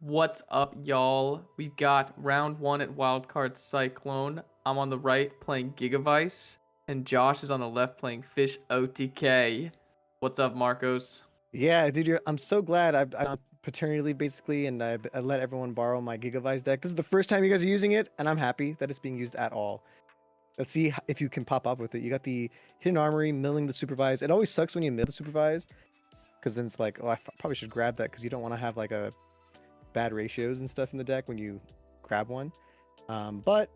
What's up, y'all? We got round one at WildCardCyclone. I'm on the right playing Gigavise, and Josh is on the left playing Fish OTK. What's up, Marcos? Yeah, dude, I'm so glad I'm on paternity leave basically, and I let everyone borrow my Gigavise deck. This is the first time you guys are using it, and I'm happy that it's being used at all. Let's see if you can pop up with it. You got the Hidden Armory, milling the Supervise. It always sucks when you mill the Supervise, because then it's like, oh, probably should grab that because you don't want to have like a bad ratios and stuff in the deck when you grab one. But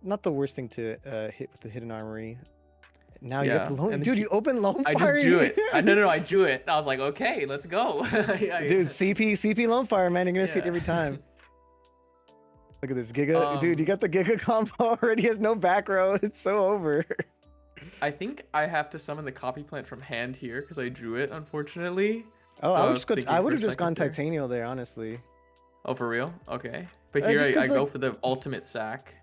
not the worst thing to hit with the Hidden Armory. Now you got the Yeah, lone, and dude. You open Lone I just Fire. drew it. No, I drew it. I was like, okay, let's go. Dude, CP Lone Fire, man. You're gonna see it Yeah. every time. Look at this Giga, dude. You Um, got the Giga combo already. Has no back row. It's so over. I think I have to summon the copy plant from hand here because I drew it, unfortunately. Oh, So I I would was just go. I thinking would for a have just second gone there. Titanial there, honestly. Oh, for real? Okay. But here Just I cause go like, for the ultimate sack.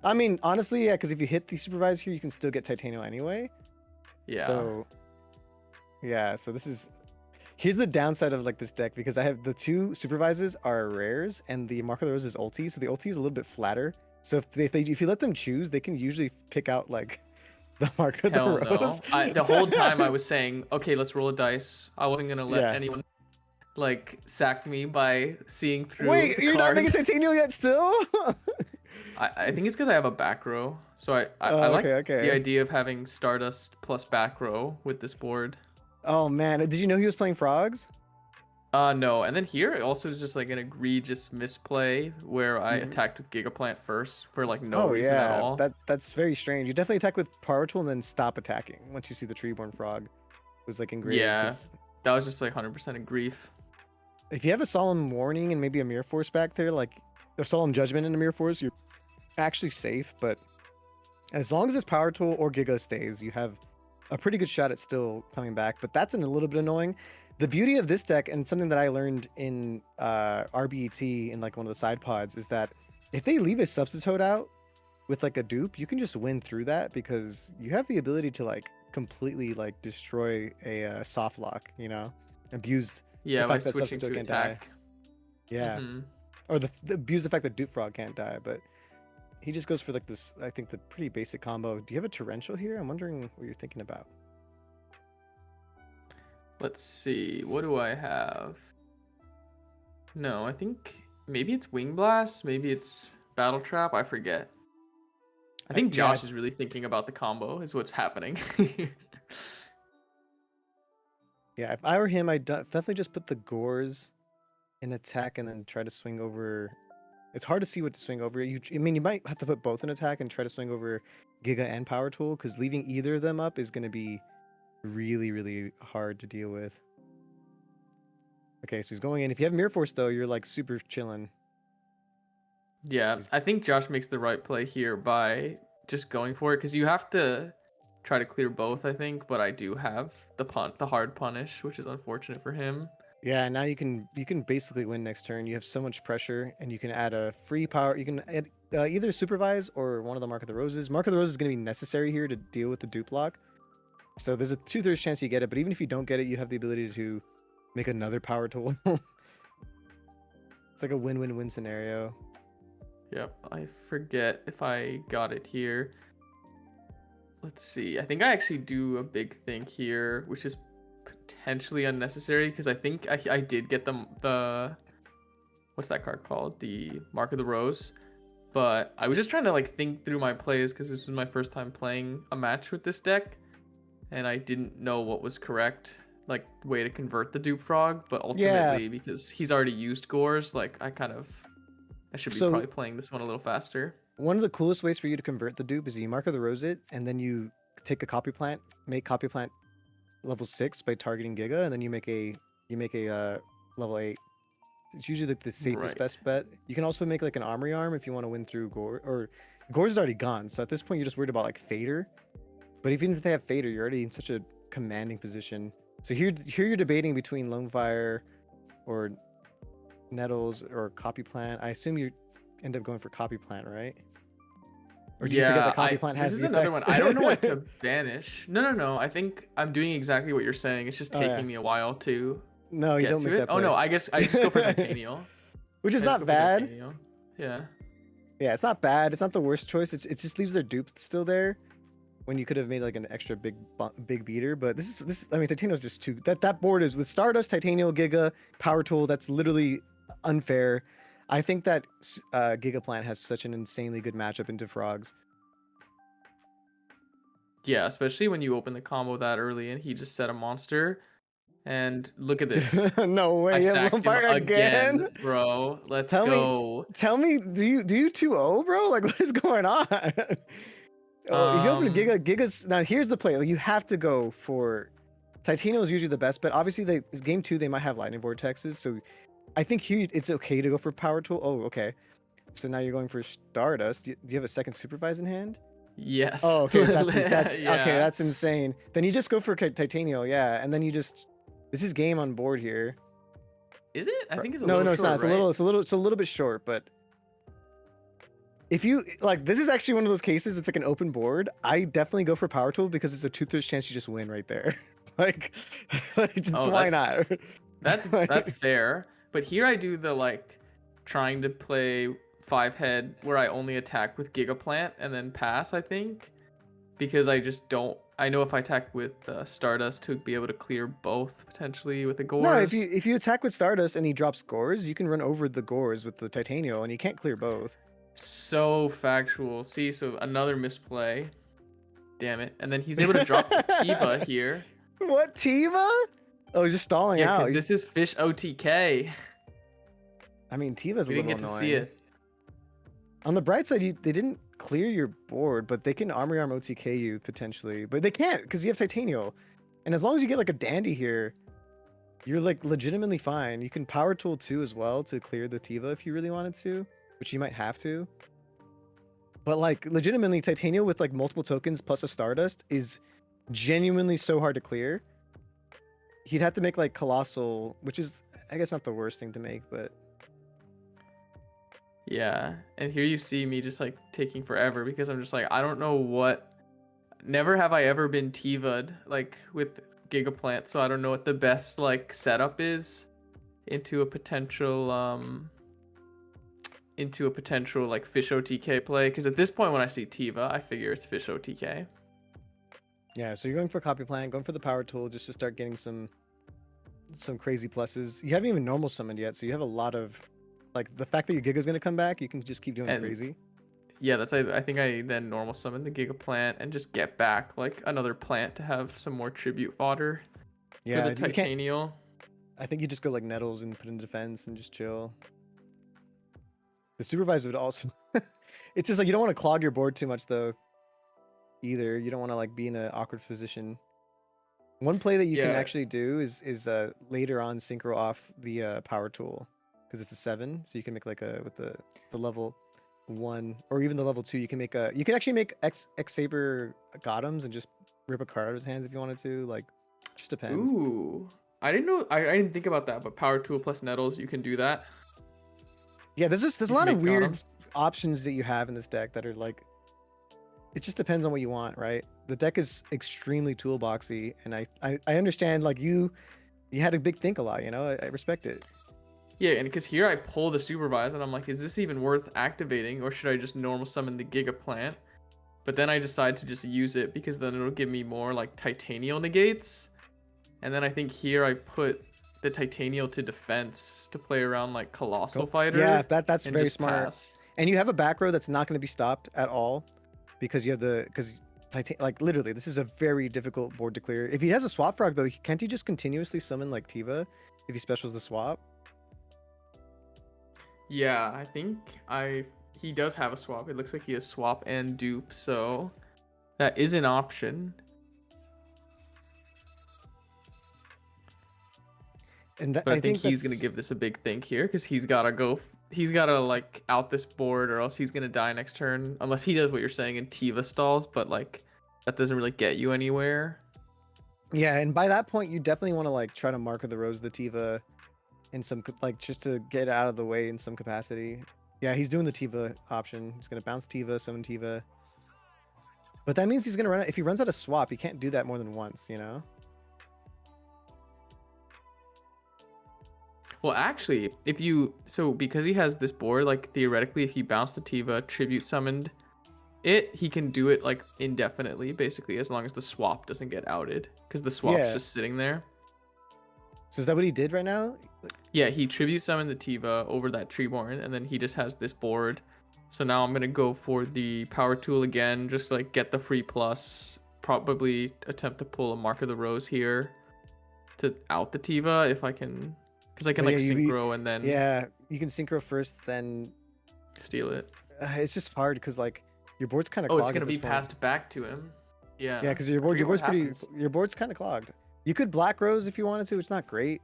I mean, honestly, yeah. Because if you hit the Supervise here, you can still get Titanial anyway. Yeah. So yeah. So this is. Here's the downside of like this deck because I have the two Supervises are rares and the Mark of the Rose is ulti, so the ulti is a little bit flatter. So if you let them choose, they can usually pick out like the Mark of the Hell Rose. no. The whole time I was saying, okay, let's roll a dice. I wasn't gonna let Yeah. anyone like sack me by seeing through Wait, the you're not card. making Titanial yet still? I think it's because I have a back row. So I Oh, like okay, the okay. idea of having Stardust plus back row with this board. Oh man, did you know he was playing frogs? No, and then here it also is just like an egregious misplay where I You... attacked with Gigaplant first for like no Oh reason at yeah, all. that's very strange. You definitely attack with Power Tool and then stop attacking once you see the Treeborn Frog was like engraved. Yeah, Because that was just like 100% in grief. if you have a Solemn Warning and maybe a Mirror Force back there, like a Solemn Judgment and a Mirror Force, you're actually safe. But as long as this Power Tool or Giga stays, you have a pretty good shot at still coming back. But that's a little bit annoying. The beauty of this deck and something that I learned in RBET in like one of the side pods is that if they leave a Substitute out with like a dupe, you can just win through that because you have the ability to like completely like destroy a soft lock, abuse the Yeah, by fact that switching Substitute to can't die. attack. Yeah, Mm-hmm. or the abuse the fact that Dupe Frog can't die, but he just goes for like this. I think the pretty basic combo. Do you have a torrential here? I'm wondering what you're thinking about. Let's see. What do I have? No, I think maybe it's Wing Blast. Maybe it's Battle Trap. I forget. I think Yeah, Josh is really thinking about the combo, is what's happening. yeah. If I were him, I'd definitely just put the Gores in attack and then try to swing over. It's hard to see what to swing over. I mean, you might have to put both in attack and try to swing over Giga and Power Tool because leaving either of them up is going to be really, really hard to deal with. Okay, so he's going in. If you have Mirror Force, though, you're like super chilling. Yeah, I think Josh makes the right play here by just going for it because you have to try to clear both, I think, but I do have the hard punish, which is unfortunate for him. Yeah, now you can basically win next turn. You have so much pressure, and you can add a free power. You can add either Supervise or one of the Mark of the Roses. Mark of the Roses is going to be necessary here to deal with the dupe lock. So there's a 2/3 chance you get it, but even if you don't get it, you have the ability to make another power tool. It's like a win-win-win scenario. Yep, I forget if I got it here. Let's see. I think I actually do a big thing here, which is potentially unnecessary because I think I did get the what's that card called? The Mark of the Rose. But I was just trying to like think through my plays because this was my first time playing a match with this deck, and I didn't know what was correct, like way to convert the Dupe Frog. But Yeah. ultimately, because he's already used Gores, like I should be So probably playing this one a little faster. one of the coolest ways for you to convert the dupe is you Mark of the Rose it, and then you take a copy plant, make copy plant level 6 by targeting Giga, and then you make a level 8. It's usually like the safest Right. best bet. You can also make like an Armory Arm if you want to win through Gore, or Gore's is already gone. So at this point, you're just worried about like Fader. But even if they have Fader, you're already in such a commanding position. So here you're debating between Lone Fire or Nettles or Copy Plant. I assume you end up going for Copy Plant, right? Or do you forget Yeah, that Copy I Plant this has is the another one. effect? I don't know what to banish. No. I think I'm doing exactly what you're saying. It's just Oh yeah. taking me a while to No, you get don't to make it. that Oh play. no, I guess I just go for Titanial. which is I just not go for bad. titanium. Yeah. Yeah, it's not bad. It's not the worst choice. It just leaves their dupe still there when you could have made like an extra big beater. But this is I mean, Titanium's just too that board is with Stardust, Titanium, Giga, Power Tool. That's literally unfair. I think that Giga Plant has such an insanely good matchup into frogs. Yeah, especially when you open the combo that early and he just set a monster. And look at this. No I way, you have sacked him Lumpire again. again, bro. Let's Tell me, go. do you 2-0, bro? Like, what is going on? Oh, if you open a Giga's now. Here's the play. Like, you have to go for Titanium is usually the best, but obviously game 2 they might have lightning vortexes, so I think here it's okay to go for Power Tool. Oh, okay. So now you're going for Stardust. Do you have a second Supervise in hand? Yes. Oh, okay. That's okay. Yeah. That's insane. Then you just go for Titanium, yeah, and then you just this is game on board here. Is it? I think it's a no, little no, short, it's not. right? It's a little bit short, but if you like, this is actually one of those cases. It's like an open board. I definitely go for Power Tool because it's a 2/3 chance you just win right there. like, just why not? That's fair. But here I do the like trying to play 5 head where I only attack with Gigaplant and then pass, I think. Because I just don't I know if I attack with Stardust to be able to clear both potentially with the Gores. No, if you attack with Stardust and he drops Gores, you can run over the Gores with the Titanium and you can't clear both. So factual. See, so another misplay. Damn it. And then he's able to drop the Tiva here. What, Tiva? Oh, he's just stalling out. Yeah, this is Fish OTK. I mean, Tiva's a little annoying. To see it. On the bright side, they didn't clear your board, but they can Armory Arm OTK you potentially. But they can't because you have Titanium. And as long as you get like a Dandy here, you're like legitimately fine. You can Power Tool 2 as well to clear the Tiva if you really wanted to, which you might have to. But like legitimately, Titanium with like multiple tokens plus a Stardust is genuinely so hard to clear. He'd have to make like Colossal, which is I guess not the worst thing to make, but yeah. And here you see me just like taking forever because I'm just like I don't know what. Never have I ever been Tiva'd like with Gigaplant, so I don't know what the best like setup is into a potential like Fish OTK play. Because at this point when I see Tiva, I figure it's Fish OTK. Yeah, so you're going for Copy Plant, going for the Power Tool just to start getting some crazy pluses. You haven't even normal summoned yet, so you have a lot of like the fact that your Giga's gonna come back, you can just keep doing crazy. Yeah, I think I then normal summon the Giga Plant and just get back like another plant to have some more tribute fodder for the Titanium. I think you just go like Nettles and put in defense and just chill. The Supervisor would also it's just like you don't want to clog your board too much though. Either you don't want to like be in an awkward position. One play that you can actually do is later on synchro off the Power Tool because it's a 7, so you can make like a with the level 1 or even the level 2. You can actually make X Saber Gotems and just rip a card out of his hands if you wanted to. Like, just depends. Ooh, I didn't know. I didn't think about that, but Power Tool plus Nettles, you can do that. Yeah, there's a lot of weird options that you have in this deck that are like. It just depends on what you want, right? The deck is extremely toolboxy, and I understand like you had a big think a lot, you know. I respect it. Yeah, and because here I pull the Supervise, and I'm like, is this even worth activating, or should I just normal summon the Giga Plant? But then I decide to just use it because then it'll give me more like Titanium negates. And then I think here I put the Titanium to defense to play around like Colossal Fighter. Yeah, that's very smart. Pass. And you have a back row that's not going to be stopped at all. Because you have like literally, this is a very difficult board to clear. If he has a swap frog though, can't he just continuously summon like Tiva if he specials the swap? Yeah, I think he does have a swap. It looks like he has swap and dupe, so that is an option. And I think he's gonna give this a big think here because he's gotta like out this board or else he's gonna die next turn unless he does what you're saying and Tiva stalls, but like that doesn't really get you anywhere. Yeah, and by that point you definitely want to like try to marker the rows of the Tiva in some like just to get out of the way in some capacity. Yeah, he's doing the Tiva option. He's gonna bounce Tiva, summon Tiva. But that means he's gonna run if he runs out of swap, he can't do that more than once, you know? Well, actually, because he has this board, like theoretically, if he bounced the Tiva, tribute summoned it, he can do it like indefinitely, basically, as long as the swap doesn't get outed, because the swap's Yeah. just sitting there. So is that what he did right now? Yeah, he tribute summoned the Tiva over that Treeborn, and then he just has this board. So now I'm gonna go for the power tool again, just like get the free plus. Probably attempt to pull a Mark of the Rose here to out the Tiva if I can, because I can But like yeah, synchro and then yeah, you can synchro first, then steal it. it's just hard because like your board's kind of Oh, it's clogged gonna at this be point. passed back to him. Yeah, Yeah. because I forget what happens. your board's kind of clogged. You could Black Rose if you wanted to. It's not great.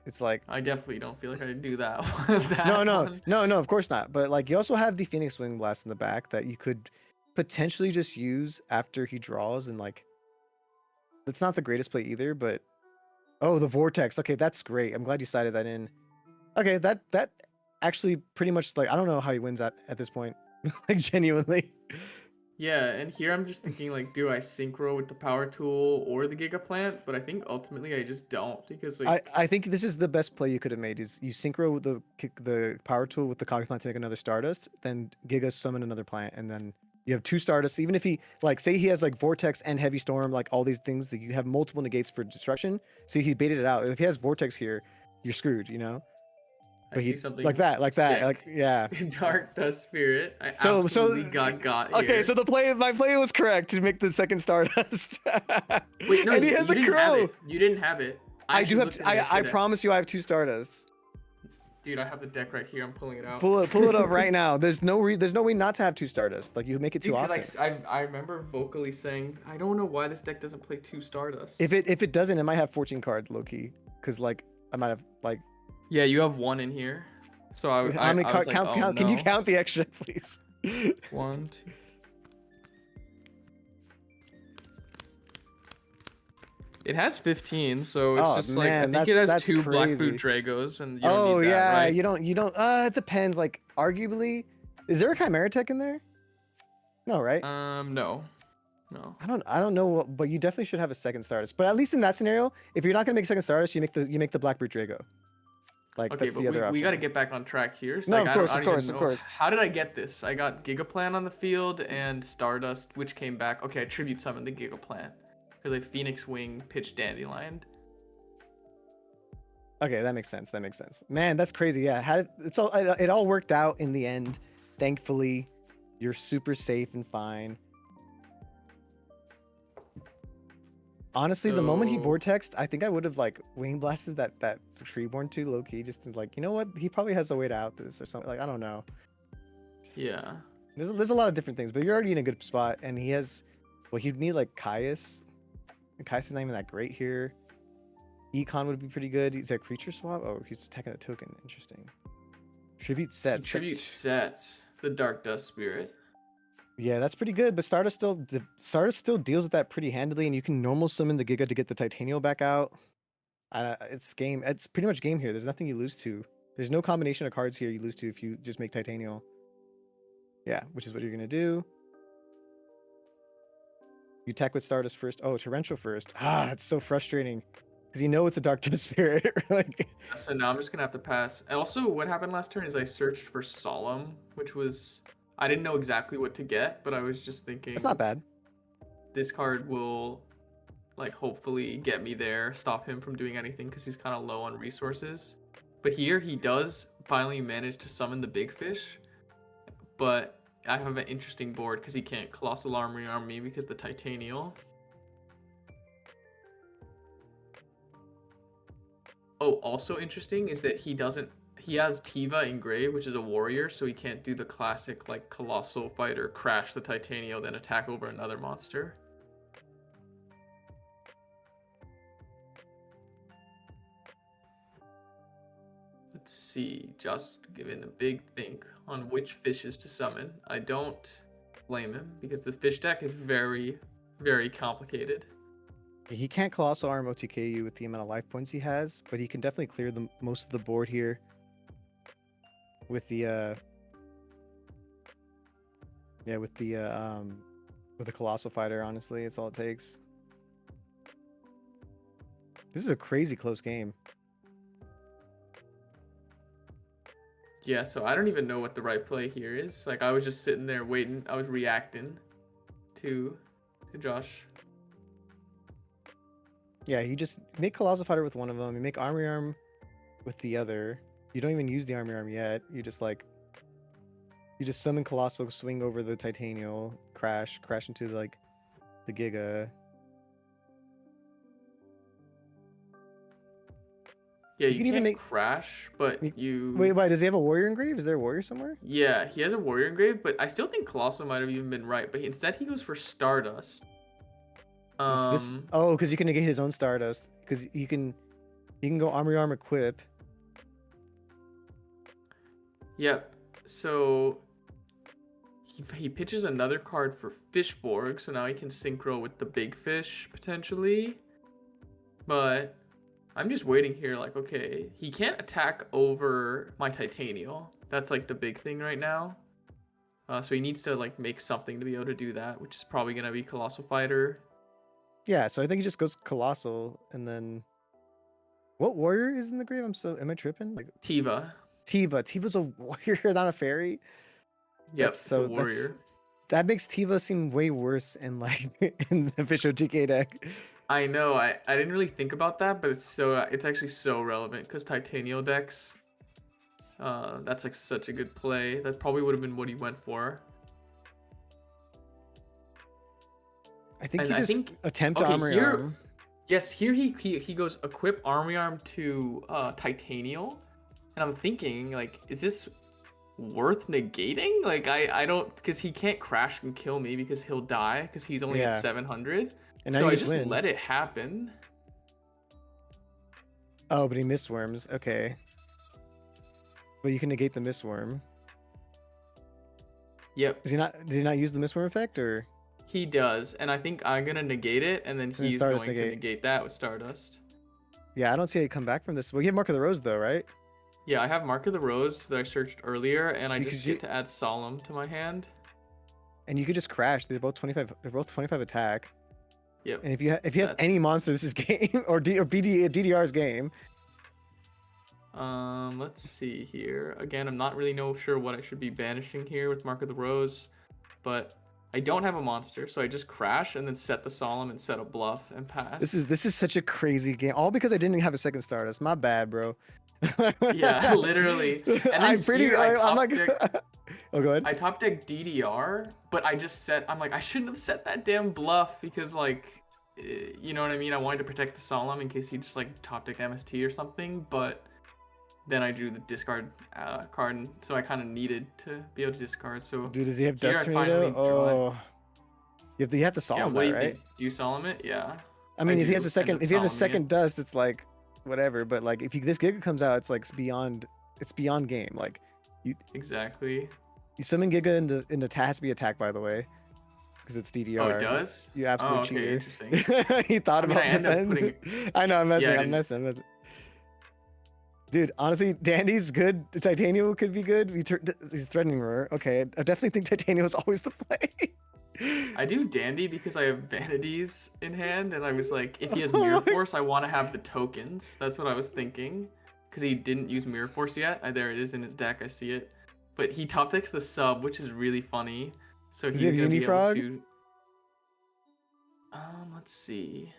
It's like I definitely don't feel like I do that. no, that no, one. no, no, of course not. But like you also have the Phoenix Wing Blast in the back that you could potentially just use after he draws, and like that's not the greatest play either. But oh, the Vortex. Okay, that's great. I'm glad you cited that in. Okay, that actually pretty much like I don't know how he wins at this point. Like genuinely. Yeah, and here I'm just thinking like, do I synchro with the power tool or the Giga Plant? But I think ultimately I just don't because like I think this is the best play you could have made. Is you synchro with the power tool with the Cog Plant to make another Stardust, then Giga summon another plant, and then you have two Stardusts. Even if he like say he has like Vortex and Heavy Storm, like all these things that you have multiple negates for destruction. See, he baited it out. If he has Vortex here, you're screwed. You know. I But see he something like that, like sick. yeah. Dark Dust Spirit. I So absolutely got okay, here. so my play was correct to make the second Stardust. Wait, no, And he has you the didn't have crow. it. You didn't have it. I do actually have. looked at it I yesterday. promise you, I have two Stardusts. Dude, I have the deck right here. I'm pulling it out. Pull it up right now. There's no way not to have two Stardust. Like you make it too Dude, often. I remember vocally saying, I don't know why this deck doesn't play 2 Stardust. If it doesn't, it might have 14 cards low key. Cause like I might have like. Yeah, you have 1 in here. So I How many was like, count? oh, Can you no. count the extra, please? 1, 2. It has 15, so it's Oh, just man, like I think it has that's 2 Black crazy. Boot Dragos, and you don't Oh need that, yeah, right? you don't. It depends. Like arguably, is there a Chimera Tech in there? No, right? No. No. I don't know, but you definitely should have a second Stardust. But at least in that scenario, if you're not gonna make a second Stardust, you make the Blackbird Drago. Like Okay, that's but the other option. we got to get back on track here. So No, like of I course, don't of even course, of know course. how did I get this? I got Gigaplant on the field and Stardust, which came back. Okay, I tribute summoned the Gigaplant because I Phoenix Wing pitched Dandelion. Okay, that makes sense. That makes sense. Man, that's crazy. Yeah, it all worked out in the end. Thankfully, you're super safe and fine. Honestly, the moment he So- vortexed, I think I would have like wing blasted that Treeborn too low key, just to like, you know what? He probably has a way to out this or something. Like I don't know. Yeah. There's a lot of different things, but you're already in a good spot, and he has. Well, he'd need like Caius. And Caius is not even that great here. Econ would be pretty good. He's a creature swap. Oh, he's attacking a token. Interesting. Tribute sets. Tribute sets the Dark Dust Spirit. Yeah, that's pretty good. But Stardust still deals with that pretty handily, and you can normal summon the Giga to get the Titanial back out. It's game. It's pretty much game here. There's nothing you lose to. There's no combination of cards here you lose to if you just make Titanial. Yeah, which is what you're gonna do. You attack with Stardust first. Oh, Torrential first. Ah, it's so frustrating. Because you know it's a Dark Dust Spirit. Like, So now I'm just gonna have to pass. And also, what happened last turn is I searched for Solemn, which was I didn't know exactly what to get, but I was just thinking it's not bad. this card will like hopefully get me there, stop him from doing anything because he's kind of low on resources. But here he does finally manage to summon the big fish, but I have an interesting board because he can't Colossal Armory on me because the Titanial. Oh, also interesting is that he has Tiva in gray, which is a warrior, so he can't do the classic like Colossal Fighter, crash the Titanial, then attack over another monster. Let's see, just giving a big think on which fishes to summon. I don't blame him because the fish deck is very, very complicated. He can't Colossal Arm OTK you with the amount of life points he has, but he can definitely clear most of the board here with the with the Colossal Fighter. Honestly, it's all it takes. This is a crazy close game. Yeah, so I don't even know what the right play here is. Like I was just sitting there waiting. I was reacting to Josh. Yeah, you just make Colossal Fighter with one of them. You make Army Arm with the other. You don't even use the Army Arm yet. You just summon Colossal, swing over the Titanial, crash into like the Giga. Yeah, You you can even can't make. crash, but Wait, does he have a warrior engrave? Is there a warrior somewhere? Yeah, he has a warrior engrave, but I still think Colossal might have even been right. But instead, he goes for Stardust. Is this? Oh, because you can negate his own Stardust. Because you can go Arm equip. Yep. So he pitches another card for Fishborg, so now he can synchro with the big fish potentially. But I'm just waiting here. Like, okay, he can't attack over my Titanial. That's like the big thing right now. So he needs to like make something to be able to do that, which is probably gonna be Colossal Fighter. Yeah, so I think he just goes Colossal, and then what warrior is in the grave? Am I tripping? Like Tiva. Tiva's a warrior, not a fairy. Yep, it's a warrior. That makes Tiva seem way worse in like in the Fish OTK deck. I know. I didn't really think about that, but it's actually so relevant because Titanial decks. That's like such a good play. That probably would have been what he went for. I think attempt to Armory Arm. Yes, here he goes equip Armory Arm to Titanial, and I'm thinking like, is this worth negating? Like I don't, because he can't crash and kill me because he'll die because he's only at 700. And so I just let it happen. Oh, but he missed worms. Okay. But you can negate the mistworm. Yep. Did he not use the mistworm effect, or? He does, and I think I'm gonna negate it, and then he's going to negate that with Stardust. Yeah, I don't see how you come back from this. Well, you have Mark of the Rose though, right? Yeah, I have Mark of the Rose that I searched earlier, and I just get to add Solemn to my hand. And you could just crash. They're both 25. They're both 25 attack. Yep. And if you have any monster, this is game or DDR's game. Let's see here. Again, I'm not really sure what I should be banishing here with Mark of the Rose, but I don't have a monster, so I just crash and then set the Solemn and set a bluff and pass. This is such a crazy game, all because I didn't have a second Stardust. My bad, bro. Yeah, literally. And then I'm like, oh, go ahead. I top deck DDR, but I just I'm like, I shouldn't have set that damn bluff because like, you know what I mean? I wanted to protect the Solemn in case he just like top decked MST or something, but then I drew the discard card, and so I kind of needed to be able to discard. So dude, does he have Dust Tornado? Oh, you have to Solemn that, right? Think? Do you Solemn it? Yeah. I mean, if he has a second Dust, it's like whatever. But like, if this Giga comes out, it's like beyond game. Like, exactly. You summon Giga in the has to be attacked, by the way, because it's DDR. Oh, it does? You absolute cheater. Interesting. He thought about defense. I know, I'm messing. Dude, honestly, Dandy's good. Titanium could be good. He's threatening her. Okay, I definitely think Titanium is always the play. I do Dandy because I have Vanities in hand, and I was like, if he has Mirror Force, I want to have the tokens. That's what I was thinking, because he didn't use Mirror Force yet. There it is in his deck. I see it. But he top decks the sub, which is really funny. So he's gonna be able to. Let's see.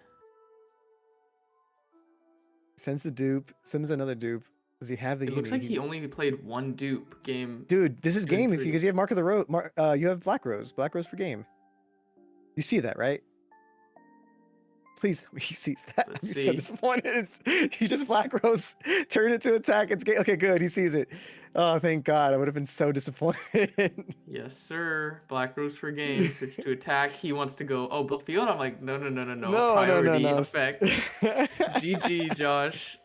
Sends the dupe. Sends another dupe. Does he have the? It looks like he only played one dupe game. Dude, this is game because you have Mark of the Rose. You have Black Rose. Black Rose for game. You see that, right? Please, he sees that. I'm so disappointed. He just Black Rose, turn it to attack. It's game. Okay, good. He sees it. Oh, thank God. I would have been so disappointed. Yes, sir. Black Rose for game. Switch to attack. He wants to go. Oh, but field. I'm like, no. Priority effect. GG, Josh.